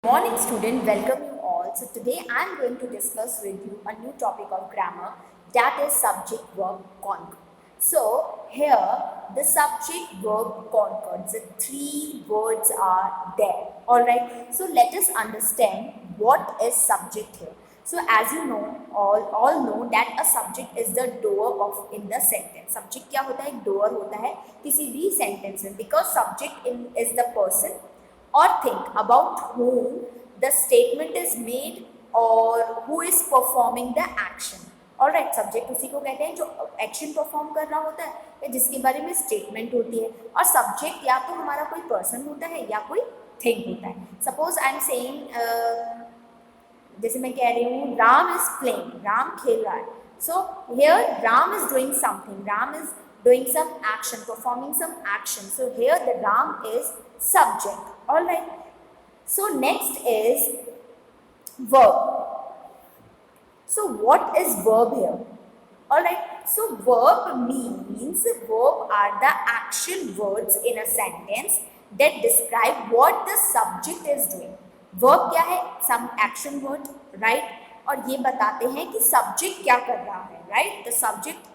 Morning student, welcome you all. So today I am going to discuss with you a new topic of grammar, that is subject verb concord. So here the subject verb concord, the three words are there. Alright, so let us understand what is subject here. So as you know, all know that a subject is the doer of in the sentence. Subject क्या होता है? एक doer होता है किसी भी sentence में, because subject is the person or think about whom the statement is made or who is performing the action. All right, subject उसी को कहते हैं जो एक्शन परफॉर्म कर रहा होता है या जिसके बारे में स्टेटमेंट होती है. और सब्जेक्ट या तो हमारा कोई पर्सन होता है या कोई थिंग होता है. सपोज आई एम सेइंग, जैसे मैं कह रही हूँ राम इज प्लेइंग, राम खेल रहा है. So here Ram is doing something, Ram is doing some action, performing some action. So here the Ram is subject. All right. So next is verb. So what is verb here? All right. So verb means verb are the action words in a sentence that describe what the subject is doing. Verb क्या है? Some action word, right? और ये बताते हैं कि subject क्या कर रहा है, right? The subject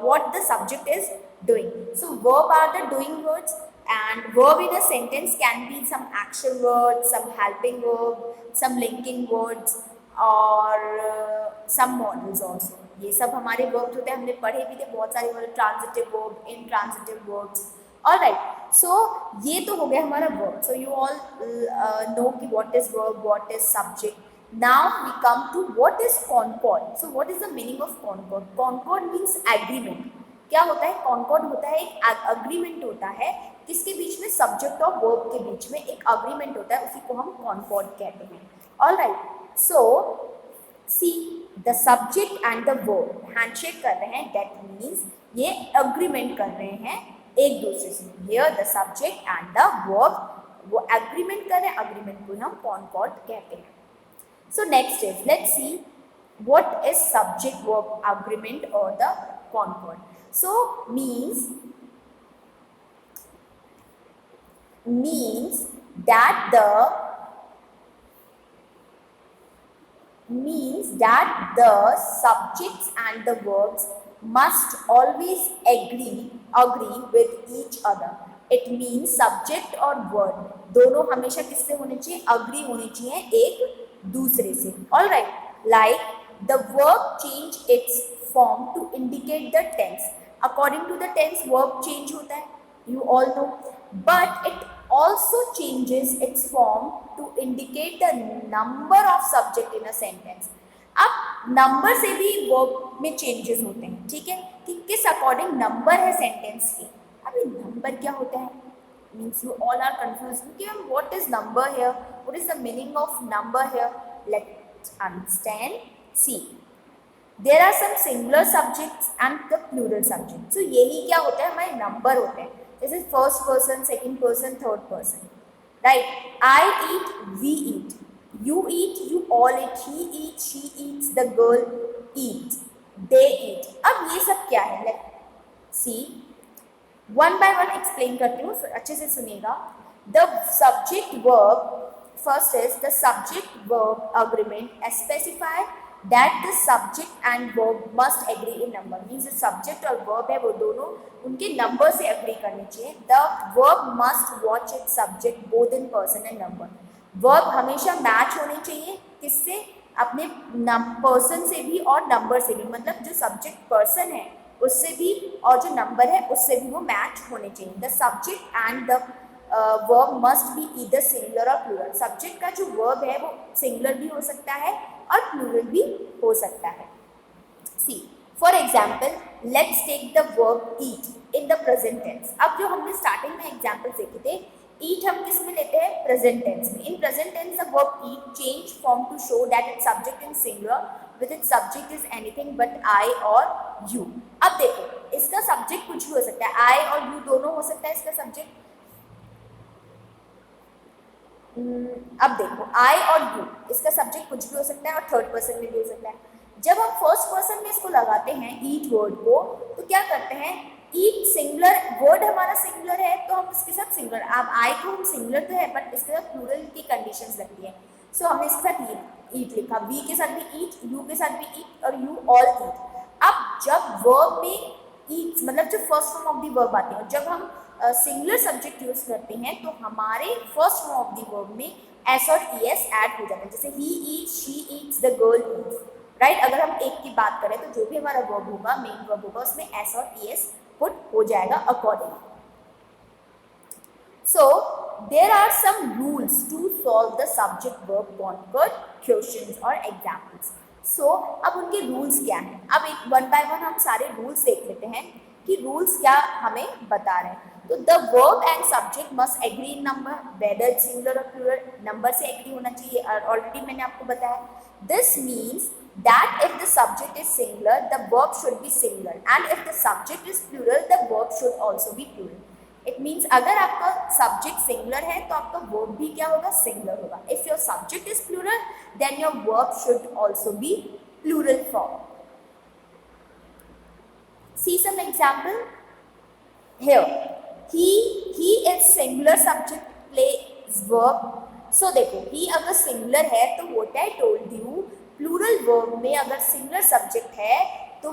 what the subject is doing. So verb are the doing words, and verb in a sentence can be some action words, some helping verb, some linking words और some modals also. ये सब हमारे verbs होते हैं, हमने पढ़े भी थे बहुत सारे word, transitive verb, intransitive verbs. Alright, so ये तो हो गया हमारा verb. So you all know कि what is verb, what is subject. Now we come to what is concord. So what is the meaning of concord? Concord means agreement. क्या होता है? concord होता है एक agreement होता है किसके बीच में? सब्जेक्ट और वर्ब के बीच में एक agreement होता है, उसी को हम concord कहते हैं. All right. So see the subject and the verb handshake कर रहे हैं. That means ये agreement कर रहे हैं एक दूसरे से. Here the subject and the verb वो agreement कर रहे हैं, agreement को हम concord कहते हैं. So next is, let's see what is subject verb agreement or the concord. So means that the subjects and the verbs must always agree with each other. It means subject और verb दोनों हमेशा किससे होने चाहिए? agree होने चाहिए एक दूसरे से. All right, like the verb change its form to indicate the tense. According to the tense, verb change होता है, you all know, but it also changes its form to indicate the number of subject in a sentence. अब number से भी verb में changes होते हैं, ठीक है, कि किस अकॉर्डिंग नंबर है सेंटेंस के. अभी नंबर क्या होता है? Means you all are confused. Okay, what is number here? What is the meaning of number here? Let's understand. See, there are some singular subjects and the plural subjects. So यही क्या होता है? हमारे number होते हैं. This is first person, second person, third person. Right? I eat, we eat. You eat, you all eat. He eats, she eats. The girl eats. They eat. अब ये सब क्या है? Let's see. One by one explain करती हूँ, अच्छे से सुनिएगा. The subject verb, first is the subject verb agreement specify that the subject and verb must agree in number. Means जो सब्जेक्ट और वर्ब है वो दोनों उनके नंबर से एग्री करने चाहिए. The verb must match it subject both in person and number. Verb हमेशा मैच होने चाहिए किससे? अपने पर्सन से भी और नंबर से भी. मतलब जो सब्जेक्ट पर्सन है उससे भी और जो नंबर है उससे भी वो मैच होने चाहिए. The subject and the verb must be either singular और प्लूरल. सब्जेक्ट का जो वर्ब है वो सिंगुलर भी हो सकता है और प्लूरल भी हो सकता है. See for example, let's take the verb eat in the present tense. अब जो हमने स्टार्टिंग में एग्जाम्पल देखे थे, ईट हम किस में लेते हैं? प्रेजेंट टेंस में. In present tense the verb it change form to show that its subject in singular with its subject is anything but I or you. अब देखो, इसका सब्जेक्ट कुछ भी हो सकता है, I और you दोनों हो सकता है इसका सब्जेक्ट. अब देखो, I और you इसका सब्जेक्ट कुछ भी हो सकता है और थर्ड पर्सन में भी हो सकता है. जब हम फर्स्ट पर्सन में इसको लगाते हैं ईट वर्ड को, तो क्या करते हैं ईट सिंगुलर वर्ड हमारा सिंगुलर है तो हम इसके साथ सिंगुलर, अब आई को हम सिंगुलर तो है बट इसके साथ प्लूरल की कंडीशंस लगती है, सो हमने इसके साथ ईट लिखा, वी के साथ भी ईट, यू के साथ भी ईट और यू ऑल ईट। अब जब वर्ब में ईट मतलब जो first form of the verb आती है, जब हम सिंगुलर सब्जेक्ट यूज करते हैं तो हमारे first form of the verb में एस और ई एस ऐड हो जाता है, जैसे he eats, she Yeats, the girl Yeats, right. अगर हम एक की बात करें तो जो भी हमारा वर्ब होगा, मेन वर्ब होगा, उसमें एस और ई एस पुट हो जाएगा अकॉर्डिंग। So there are some rules to solve the subject verb concord questions और एग्जांपल्स। सो अब उनके रूल्स क्या हैं, अब एक वन बाय वन हम सारे रूल्स देख लेते हैं कि रूल्स क्या हमें बता रहे हैं। तो the verb and subject must agree in number, whether singular और प्लूरल, नंबर से एग्री होना चाहिए, ऑलरेडी मैंने आपको बताया। This means that if the subject is singular, the verb should be singular, and if the subject is plural, the verb should also be plural. It means अगर आपका subject singular है तो आपका verb भी क्या होगा, singular होगा. If your subject is plural, then your verb should also be plural form. See some example here. He is singular subject plays verb. So देखो he अगर singular है तो what I told you, plural verb में अगर singular subject है तो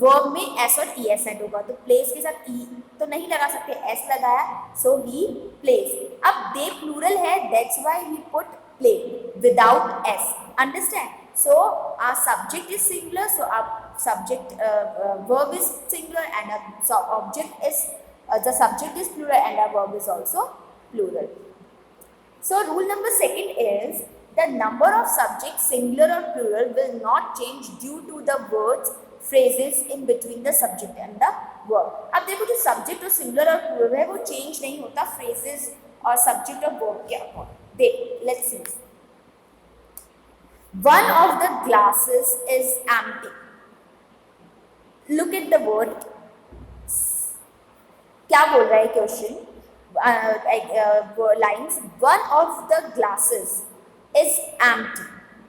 verb में S और ई एस ऐड होगा, तो प्लेस के साथ ई तो नहीं लगा सकते, एस लगाया, सो ही प्लेस। अब दे प्लूरल है, that's why he put play without S, understand. So our subject is singular, so our subject verb is singular and our object is the subject is plural and our verb is also plural. So rule number second is the number of subjects singular or plural will not change due to the words phrases in between the subject and the verb. अब देखो जो subject और singular और plural है वो change नहीं होता phrases और subject और verb के अकॉर्डिंग। देखो let's see. One of the glasses is empty. Look at the word. क्या बोल रहा है question? Lines, one of the glasses is empty.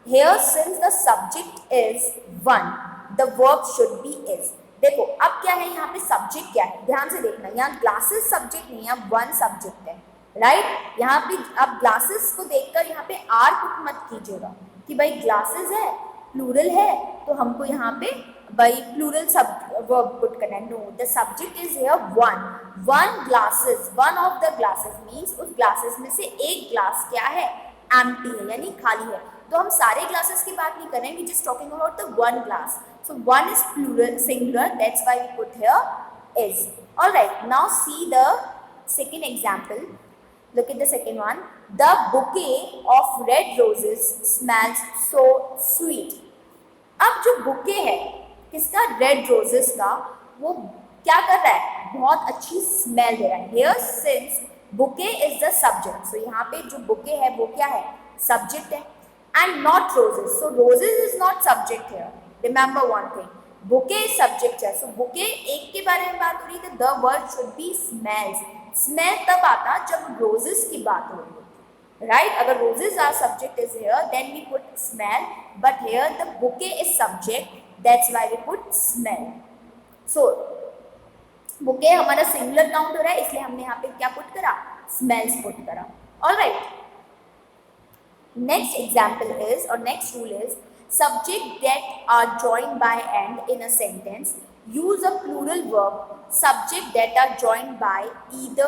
Here since the subject is one, the verb should be is. देखो अब क्या है यहाँ पे सब्जेक्ट क्या है, ध्यान से देखना, यहाँ ग्लासेस सब्जेक्ट नहीं है, वन सब्जेक्ट है, राइट। यहाँ पे अब ग्लासेस को देखकर यहाँ पे आर पुट मत कीजिएगा कि भाई ग्लासेस है, प्लूरल है, तो हमको यहाँ पे भाई प्लूरल सब वर्ब पुट करना है। No, the subject is here one glasses, one of the glasses means उस ग्लासेस में से एक ग्लास क्या है, एम्प्टी है यानी खाली है। तो हम सारे ग्लासेस की बात नहीं कर रहे हैं, we just talking about the one glass. So one is plural singular, that's why we put here is. Alright, now see the second example, look at the second one. The bouquet of red roses smells so sweet. अब जो bouquet है किसका, red roses का, वो क्या कर रहा है, बहुत अच्छी स्मेल दे रहा है। Here since bouquet is the subject, so यहाँ पे जो बुके है वो क्या है, सब्जेक्ट है, and not roses, so roses is not subject है। Remember one thing, bouquet is subject है, सो बुके एक के बारे में बात हो रही है, the word should be smells. Smell तब आता जब रोजेस की बात हो रही है, राइट। अगर roses are subject is here then we put smell, but here the bouquet is subject, that's why we put smell. So bouquet हमारा सिंगुलर काउंट हो रहा है, इसलिए हमने यहाँ पे क्या पुट करा, स्मेल्स पुट करा। ऑलराइट, नेक्स्ट एग्जाम्पल इज और next rule is subject that are joined by and in a sentence use a plural verb, subject that are joined by either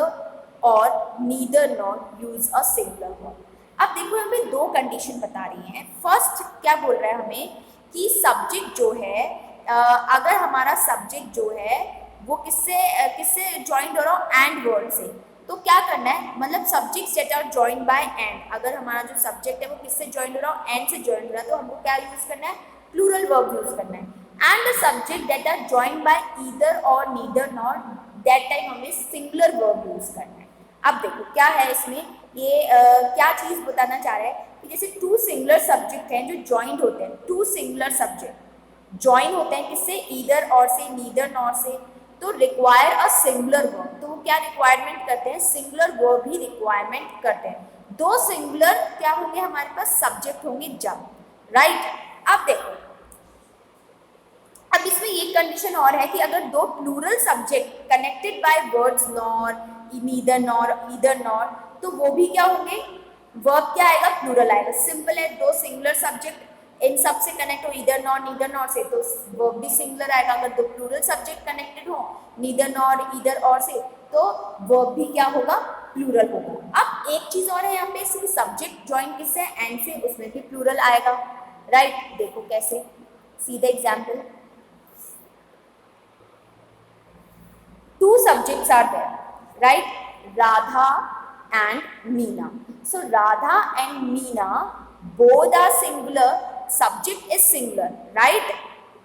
or neither nor use a singular verb. अब देखो हमें दो condition बता रही हैं। First क्या बोल रहा है हमें कि सब्जेक्ट जो है अगर हमारा सब्जेक्ट जो है वो किससे ज्वाइंट हो रहा हो, एंड वर्ड से, तो क्या करना है, मतलब subjects that are joined by and, अगर हमारा जो सब्जेक्ट है वो किससे जॉइंट हो रहा हो, एंड से जॉइंट हो रहा है, तो हमको क्या यूज करना है, प्लूरल वर्ब यूज करना है। And the subject that are joined by either or neither nor, that time हमें सिंगुलर वर्ब यूज करना है। अब देखो क्या है इसमें, ये क्या चीज बताना चाह रहा है कि जैसे टू सिंगुलर सब्जेक्ट हैं जो जॉइंट होते हैं, टू सिंगुलर सब्जेक्ट जॉइन होते हैं किससे, ईदर और से, नीदर नॉर से, तो रिक्वायर अ सिंगुलर वर्ब, तो वो क्या रिक्वायरमेंट करते हैं, सिंगुलर वर्ब ही रिक्वायरमेंट करते हैं। दो सिंगुलर क्या होंगे हमारे पास, सब्जेक्ट होंगे जब, राइट। अब देखो अब इसमें ये कंडीशन और है कि अगर दो plural subject connected by words nor, neither nor, either nor, तो वो भी क्या होंगे, वर्ब क्या आएगा, प्लूरल आएगा। सिंपल है, दो सिंगुलर सब्जेक्ट इन सब से कनेक्ट हो, ईदर नॉर नीदर नॉर से, तो वर्ब भी सिंगुलर आएगा। अगर दो प्लूरल सब्जेक्ट कनेक्टेड हो नीदर नॉर ईदर और से, तो वर्ब भी क्या होगा, प्लूरल होगा। अब एक चीज और है यहाँ पे, सब्जेक्ट ज्वाइन किससे, एंड से, उसमें भी प्लूरल आएगा, राइट। देखो कैसे, see the example. Two subjects are there, right? Radha and Meena. So Radha and Meena both are singular. Subject is singular, right?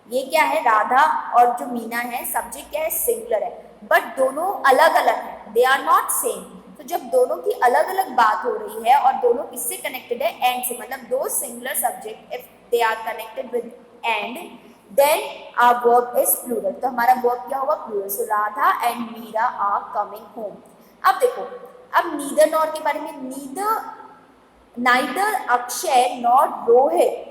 ये क्या है, राधा और जो मीना है, सब्जेक्ट क्या है, सिंगुलर है, बट दोनों अलग अलग हैं, दे आर नॉट सेम। तो जब दोनों की अलग अलग बात हो रही है और दोनों किससे कनेक्टेड है, एंड से, मतलब दो singular subject if they are connected with and, then our verb is plural, तो हमारा वर्ब क्या होगा, plural. So Radha and Meera are coming home. अब देखो, अब नीदर नॉर के बारे में, neither Akshay nor Rohit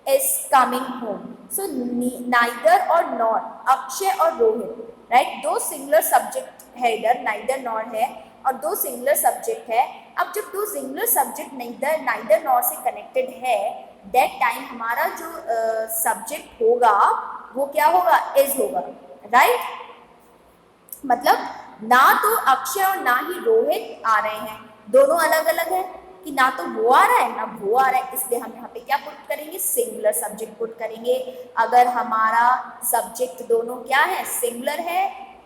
is coming home. So neither or nor, Akshay और रोहित, राइट, दो सिंगुलर सब्जेक्ट है इधर, नाइदर नॉर है और दो सिंगुलर सब्जेक्ट है। अब जब दो सिंगुलर सब्जेक्ट नाइदर नॉर से कनेक्टेड है, दैट टाइम हमारा जो सब्जेक्ट होगा वो क्या होगा, इज होगा, राइट। मतलब ना तो अक्षय और ना ही रोहित आ रहे हैं, दोनों अलग अलग है, कि ना तो वो आ रहा है ना वो आ रहा है, इसलिए हम यहाँ पे क्या पुट करेंगे, सिंगुलर सब्जेक्ट पुट करेंगे। अगर हमारा सब्जेक्ट दोनों क्या है, सिंगुलर है,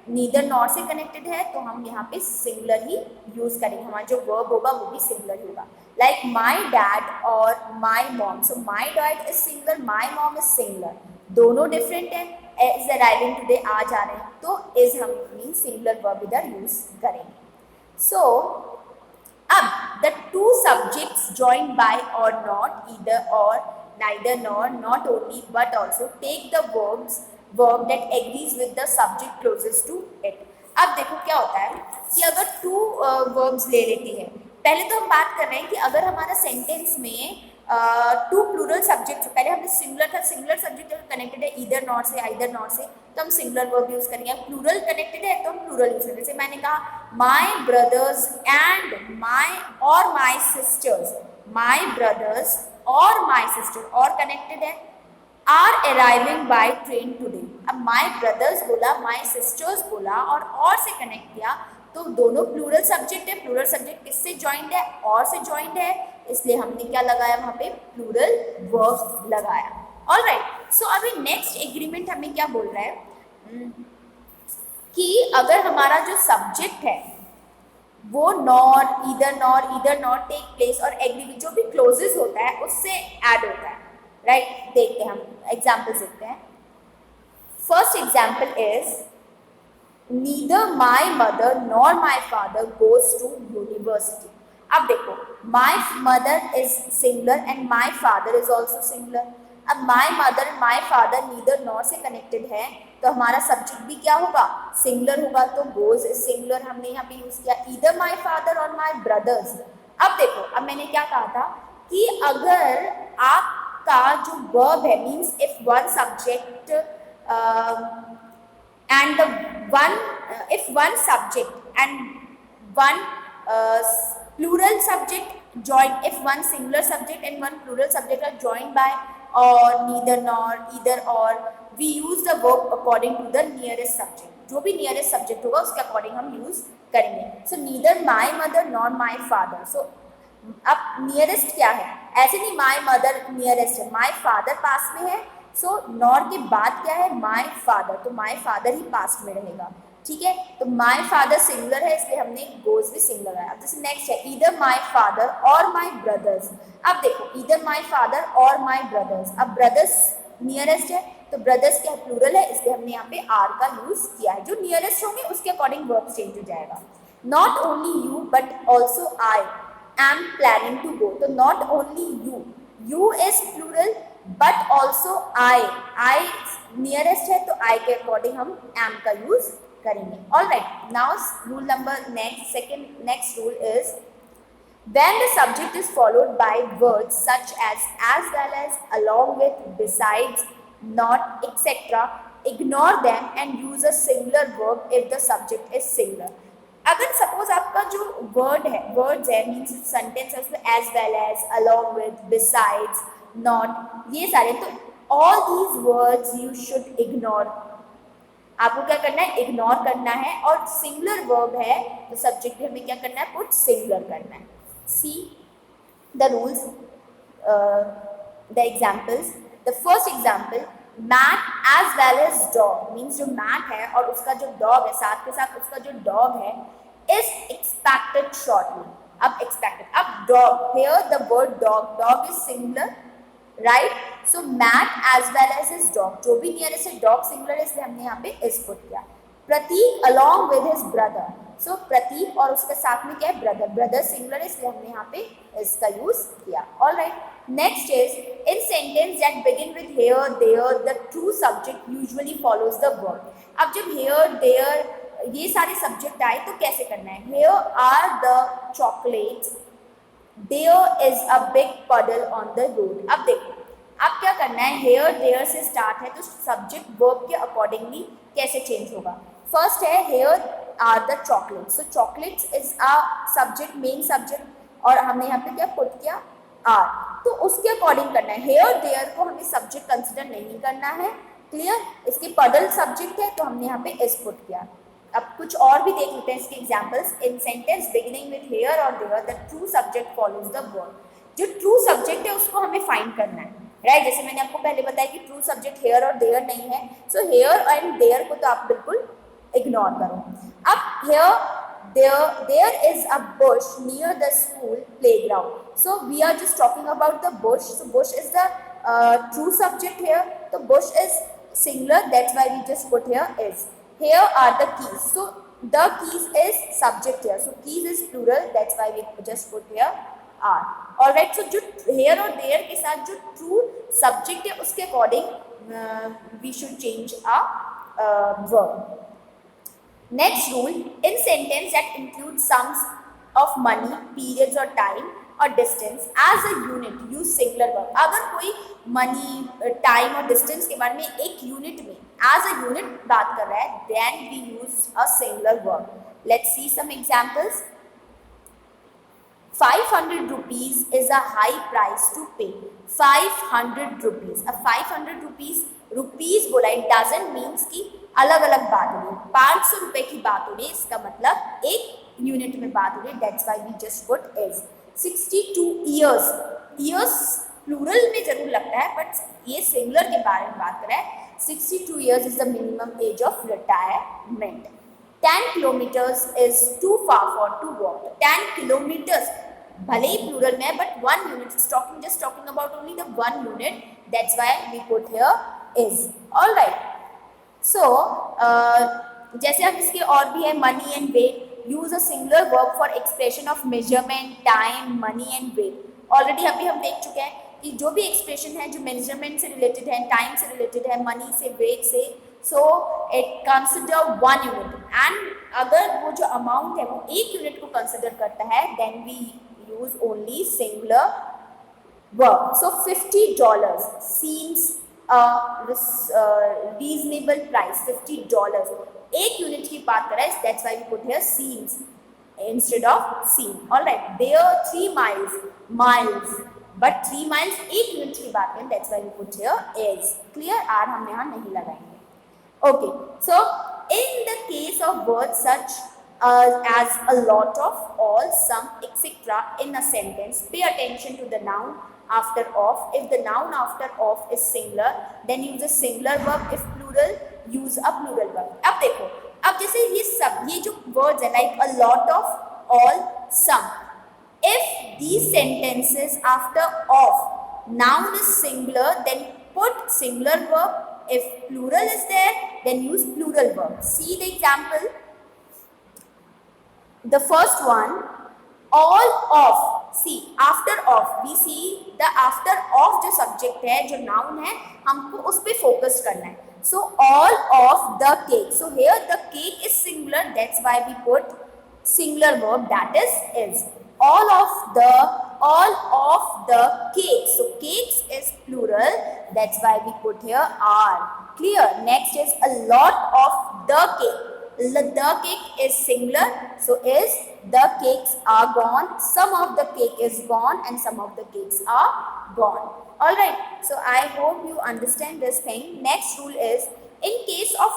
नीदर नॉर से कनेक्टेड है, तो हम यहाँ पे सिंगुलर ही यूज करेंगे, हमारा जो वर्ब होगा वो भी सिंगुलर ही होगा। लाइक माई डैड और my mom, so my dad is singular, my mom is singular, दोनों डिफरेंट है, इज अराइविंग टुडे आ जा रहे हैं, तो इज हम अपनी सिंगुलर वर्ब इधर यूज करेंगे। सो अब the two subjects joined by or not, either or, neither nor, not only but also take the verb that agrees with the subject closest to it. अब देखो क्या होता है कि अगर टू verbs ले लेती है, पहले तो हम बात कर रहे हैं कि अगर हमारा सेंटेंस में टू प्लूरल सब्जेक्ट, पहले हमने सिंगुलर था, सिंगुलर सब्जेक्ट अगर कनेक्टेड है ईदर नॉर से, आइदर नॉर से, तो हम सिंगुलर वर्ब यूज करेंगे। प्लूरल कनेक्टेड है तो हम प्लूरल यूज करेंगे। जैसे मैंने कहा my brothers and my sisters, my brothers और माई सिस्टर, और कनेक्टेड है, are arriving by train today. अब माई ब्रदर्स बोला, माई सिस्टर्स बोला और से कनेक्ट किया, तो दोनों प्लूरल सब्जेक्ट है, प्लूरल सब्जेक्ट किससे जॉइंड है, और से जॉइंड है, इसलिए हमने क्या लगाया वहां पे, प्लूरल वर्ब लगाया। ऑलराइट, सो अभी नेक्स्ट एग्रीमेंट हमें क्या बोल रहा है कि अगर हमारा जो सब्जेक्ट है वो nor, either nor take place और एग्री, जो भी क्लोजेस होता है उससे ऐड होता है, राइट। देखते हैं, हम एग्जाम्पल्स देखते हैं। First example is neither my mother nor my father goes to university. अब देखो, my mother is singular and my father is also singular. अब my mother and my father neither nor से connected है, तो हमारा subject भी क्या होगा, सिंगुलर होगा, तो गोज इज सिंगुलर हमने यहाँ पे यूज किया। ईदर माई फादर और माई ब्रदर्स। अब देखो, अब मैंने क्या कहा था कि अगर आपका जो वर्ब है, means if one subject and the one if one subject and one plural subject join, if one singular subject and one plural subject are joined by or, neither nor, either or, we use the verb according to the nearest subject, जो भी nearest subject होगा उसके according हम use करेंगे। so neither my mother nor my father, so अब nearest क्या है, ऐसे नहीं my mother nearest है, my father पास में है, सो नॉर के बाद क्या है, माई फादर, तो माई फादर ही पास्ट में रहेगा, ठीक है। तो माई फादर सिंगुलर है, इसलिए हमने गोज भी सिंगुलर है। अब जैसे नेक्स्ट है ईदर माई फादर और माई ब्रदर्स। अब देखो, ईदर माई फादर और माई ब्रदर्स, अब ब्रदर्स नियरेस्ट है, तो ब्रदर्स क्या प्लूरल है, इसलिए हमने यहाँ पे आर का यूज किया है, जो नियरेस्ट होंगे उसके अकॉर्डिंग वर्ब चेंज हो जाएगा। Not only you but also I am planning to go, तो not only you is plural, but also I nearest है, तो आई के अकॉर्डिंग हम एम का यूज करेंगे। Alright, now rule number next rule is when the subject is followed by words such as well as, along with, besides, not, etc. Ignore them and use a singular verb if the subject is singular. अगर suppose आपका जो words है means sentence है उसमें as well as, along with, besides, not, ये सारे, तो all these words you should ignore. आपको क्या करना है, इग्नोर करना है. और सिंगुलर वर्ब है तो सब्जेक्ट भी हमें क्या करना है, पुट सिंगुलर करना है. See the rules, the examples. The first example, Matt as well as dog, means जो मैट है और उसका जो डॉग है, साथ के साथ उसका जो डॉग है, इज एक्सपेक्टेड शॉर्टली. अब एक्सपेक्टेड, अब dog, here the word dog, dog is singular, right. So Matt as well as his dog, जो भी नियरेस्ट है डॉग सिंगुलर है इसलिए हमने यहाँ पे इज पुट किया. प्रतीक अलॉन्ग विद हिज ब्रदर, सो प्रतीक और उसके साथ में क्या है, ब्रदर, ब्रदर सिंगुलर है इसलिए हमने यहाँ पे इसका यूज किया. Alright. Next is in sentence that begin with here there the true subject usually follows the verb. अब जब हेयर देयर ये सारे सब्जेक्ट आए तो कैसे करना है. Here are the chocolates, there is a big puddle on the road. अब देखो अब क्या करना है, हेयर देयर से स्टार्ट है तो सब्जेक्ट वर्ब के अकॉर्डिंगली कैसे चेंज होगा. फर्स्ट है here are the chocolates, so chocolates is a subject, main subject, और हमने यहाँ पे क्या पुट किया, आर, तो उसके अकॉर्डिंग करना है. हेयर देयर को हमें सब्जेक्ट कंसिडर नहीं करना है, क्लियर. इसके पडल सब्जेक्ट है तो हमने यहाँ पे इज पुट किया. अब कुछ और भी देख लेते हैं इसके examples. In sentence beginning with here और there the true subject follows the verb. जो ट्रू सब्जेक्ट है उसको हमें फाइंड करना है, राइट. जैसे मैंने आपको पहले बताया कि ट्रू सब्जेक्ट हेयर और देयर नहीं है, सो हेयर एंड देयर को तो आप बिल्कुल इग्नोर करो. अब hair there is a bush near the school playground, so we are just talking about the bush, so bush is the true subject here, so bush is singular, that's why we just put here is. Here are the keys, so the keys is subject here, so keys is plural, that's why we just put here are. Alright, so जो here और there के साथ जो true subject है उसके according we should change a verb. Next rule, in sentence that include sums of money, periods or time or distance as a unit, use singular verb. अगर कोई money, time और distance के बारे में एक unit में as a unit बात कर रहा है, then we use a singular verb. Let's see some examples. 500 rupees is a high price to pay. 500 rupees. अब 500 rupees बोला, it doesn't means कि अलग अलग बात हो रही है. 500 रुपए की बात हो रही है, इसका मतलब एक यूनिट में बात हो रही है, that's why we just put is. 62 years, years plural में जरूर लगता है बट ये सिंगुलर के बारे में बात कर रहा है. 62 years is the minimum age of retirement. 10 kilometers is too far for to walk. 10 kilometers भले ही प्लूरल में है but 1 unit is just talking about only the 1 unit, that's why we put here is. All right. So जैसे अब इसके और भी है money and weight, use a singular verb for expression of measurement, time, money and weight. Already अभी हम देख चुके हैं कि जो भी एक्सप्रेशन है जो मेजरमेंट से रिलेटेड है, टाइम से रिलेटेड है, मनी से, वेट से, so it consider 1 unit. And अगर वो जो अमाउंट है वो 1 यूनिट को कंसिडर करता है then we use only singular verb. So $50 seems reasonable price. $50 एक यूनिट की बात कर रहा है, that's why we put here seems instead of seen. All right, there 3 miles, but 3 miles एक यूनिट की बात करें, that's why we put here is. Clear? R हम यहाँ नहीं लगाएंगे. Okay, so in the case of words such as a lot of, all, some, etc. in a sentence, pay attention to the noun after of. If the noun after of is singular, then use a singular verb. If plural, use a plural verb. अब देखो, अब जैसे ये जो words है like a lot of, all, some. If these sentences after of noun is singular, then put singular verb. If plural is there, then use plural verb. See the example. The first one, all of. See, after of, we see the after of जो subject है, जो noun है, हमको उस पे focus करना है. So all of the cake. So here the cake is singular. That's why we put singular verb, that is. All of the cake. So cakes is plural. plural, that's why we put here are. Clear? Next is a lot of the cake. The cake is singular, so is the cakes are gone. Some of the cake is gone and some of the cakes are gone. Alright, so I hope you understand this thing. Next rule is, in case of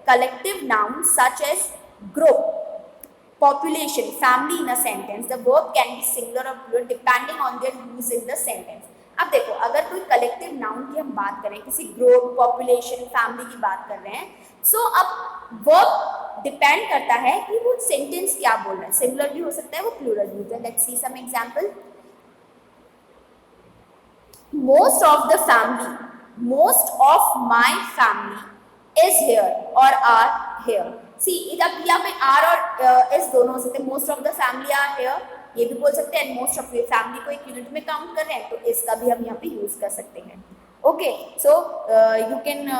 collective nouns such as group, population, family in a sentence, the verb can be singular or plural depending on their use in the sentence. अब देखो, अगर कोई collective noun की हम बात करें, किसी group, population, family की बात कर रहे हैं, सो अब वर्ब डिपेंड करता है कि वो सेंटेंस क्या बोल रहा है. सिंगुलर भी हो सकता है, वो प्लूरल भी होता है. Let's see some example. Most of the family, most of my family is here or are here. See, अब यहाँ पे are और is दोनों हो सकते हैं. Most of the family are here, ये भी बोल सकते हैं. Most of the family को एक यूनिट में काउंट कर रहे हैं, तो इसका भी हम यहाँ पे यूज कर सकते हैं. Okay, so you can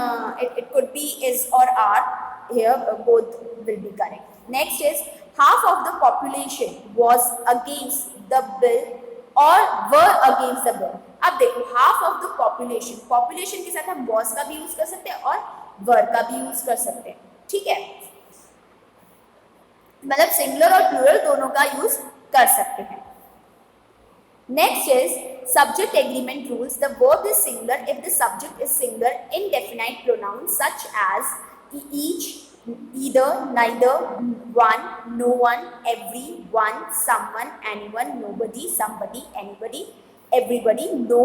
it could be is or are here, both will be correct. Next is, half of the population was against the bill or were against the bill. अब देखो, half of the population के साथ हम was का भी use कर सकते हैं और were का भी यूज कर सकते हैं. ठीक है, मतलब सिंगुलर और प्लूरल दोनों का यूज कर सकते हैं. Next is subject agreement rules. The verb is singular if the subject is singular indefinite pronoun such as each, either, neither, one, no one, every, one, someone, anyone, nobody, somebody, anybody, everybody, no,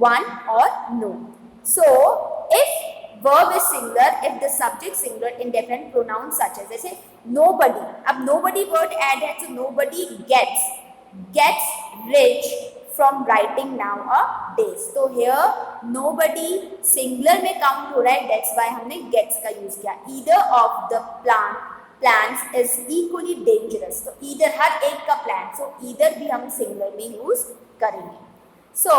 one or no. So if verb is singular, if the subject singular, indefinite pronoun such as, जैसे nobody, अब nobody word add है, so nobody gets rich from writing now a days. तो here nobody singular में count हो रहा है, that's why हमने gets का use किया. Either of the plans is equally dangerous. तो either हर एक का plan, so either भी हम singular में use करेंगे. So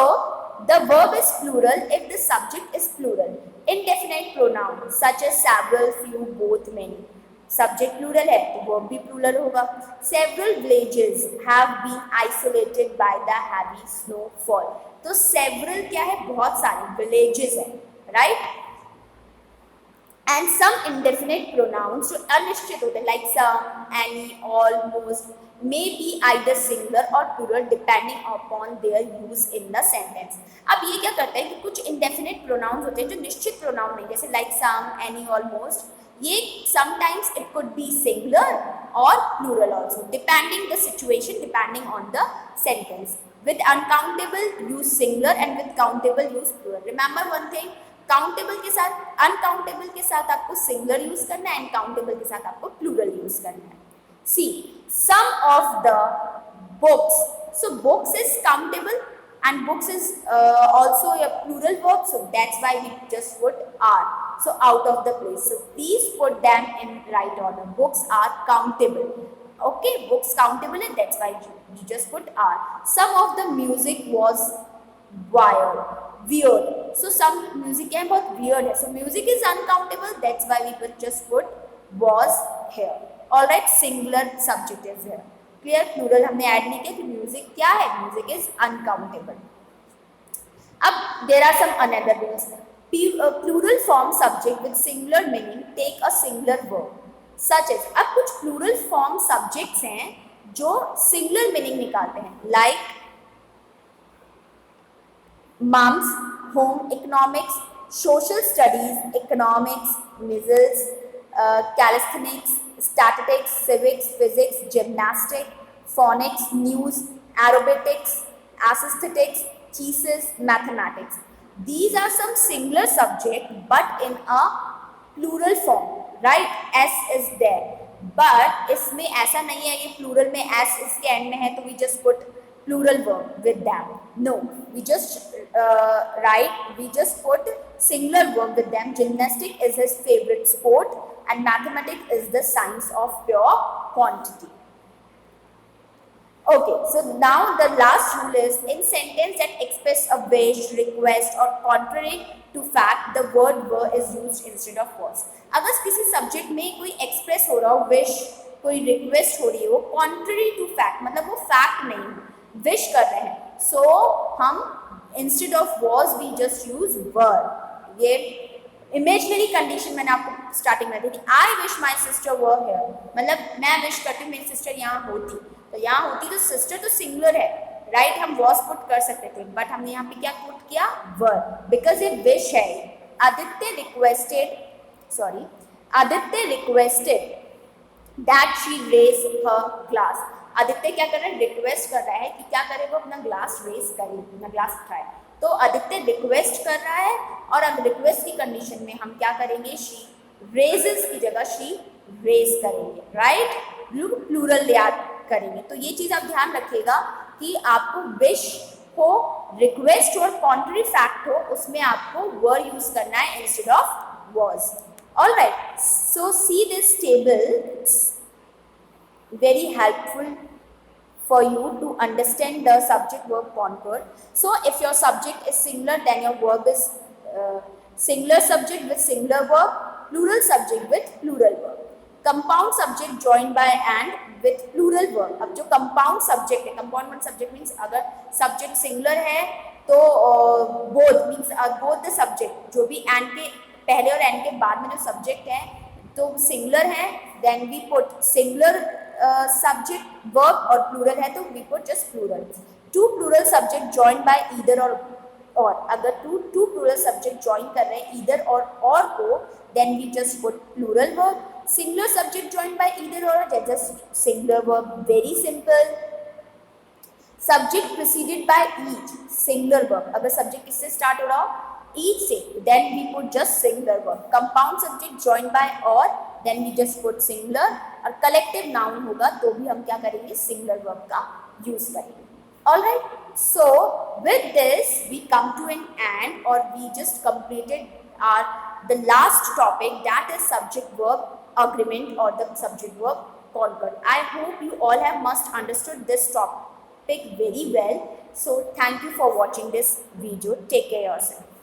the verb is plural if the subject is plural. Indefinite pronoun such as several, few, both, many. Subject plural है तो verb भी प्लूरल होगा. Several villages have been isolated by the heavy snowfall. तो several क्या है, बहुत सारे villages है, right. And some indefinite pronouns जो अनिश्चित होते हैं, like some, any, almost, may be either singular और plural depending upon their use in the sentence. अब ये क्या करते हैं कि कुछ इंडेफिनिट प्रोनाउंस होते हैं जो निश्चित प्रोनाउन नहीं, जैसे लाइक सम, एनी, ऑलमोस्ट, ये sometimes it could be singular or plural also depending the situation, depending on the sentence. With uncountable use singular and with countable use plural. Remember one thing, countable के साथ uncountable के साथ आपको singular use करना है and countable के साथ आपको plural use करना है. See, some of the books, so books is countable and books is also a plural verb, so that's why we just put are. So out of the place, so please put them in right order. Books are countable, okay, books countable, and that's why you just put are. Some of the music was weird, so some music है बहुत weird है, so music is uncountable, that's why we just put was here. All right, singular subject is here. Clear, plural हमने add नहीं किया कि music क्या है, music is uncountable. अब there are some another rules. Plural form subject with singular meaning take a singular verb such as. अब कुछ plural form subjects हैं जो सिंगुलर मीनिंग निकालते हैं, like mumps, home economics, social studies, economics, measles, calisthenics, statistics, civics, physics, gymnastics, phonics, news, aerobatics, aesthetics, thesis, mathematics. These are some singular subject but in a plural form, right? S is there. But इसमें ऐसा नहीं है, ये plural में S इसके end में है तो we just put plural verb with them. No, we just put singular verb with them. Gymnastic is his favorite sport and mathematics is the science of pure quantity. Okay, so now the last rule is, in sentence that express a wish, request or contrary to fact, the word were is used instead of was. अगर किसी subject में कोई express हो रहा हो, wish, कोई request हो रही हो, contrary to fact मतलब वो फैक्ट नहीं, विश कर रहे हैं, सो हम instead of was we just use were. ये इमेजनरी कंडीशन मैंने आपको स्टार्टिंग में दी थी। I wish my sister were here, मतलब मैं विश करती हूँ मेरी सिस्टर यहाँ होती, तो यहाँ होती तो सिस्टर तो सिंगुलर है, राइट, हम वॉज पुट कर सकते थे, बट हमने यहाँ पे क्या पुट किया, वर, बिकॉज ये विश है। Aditya requested that she raise her glass. Aditya क्या कर रहा है, रिक्वेस्ट कर रहा है कि क्या करे, वो अपना ग्लास रेज करे, अपना ग्लास उठाए। तो आदित्य रिक्वेस्ट कर रहा है, और अब रिक्वेस्ट की कंडीशन में हम क्या करेंगे, शी रेजेस की जगह शी रेज करेंगे, राइट, प्लूरल याद करेंगे। तो ये चीज आप ध्यान रखिएगा कि आपको विश हो, रिक्वेस्ट हो और कॉन्ट्ररी फैक्ट हो, उसमें आपको वर यूज करना है instead of was. Alright, so see this table, very helpful for you to understand the subject verb concord. So if your subject is singular, then your verb is singular subject with singular verb, plural subject with plural verb, compound subject joined by and with plural verb। अब जो compound subject है, compound subject means अगर subject singular है तो both means both the subject, जो भी and के पहले और and के बाद में जो subject है तो सिंगुलर है, then we put singular subject verb, और प्लूरल है तो we put just plural. Two plural subject join by either और अगर टू प्लूरल सब्जेक्ट जॉइन कर रहे हैं ईदर और को, then we just put plural verb. Singular subject join by either और, just singular verb, very simple. Subject preceded by each, singular verb, अगर subject किससे स्टार्ट हो रहा हो, each से, then we put just singular verb। compound subject joined by or, then we just put singular, और collective noun होगा तो भी हम क्या करेंगे, singular verb का use करेंगे। Alright, so with this we come to an end, or we just completed the last topic, that is subject verb agreement or the subject verb concord। I hope you all have must understood this topic very well. So thank you for watching this video. Take care yourself.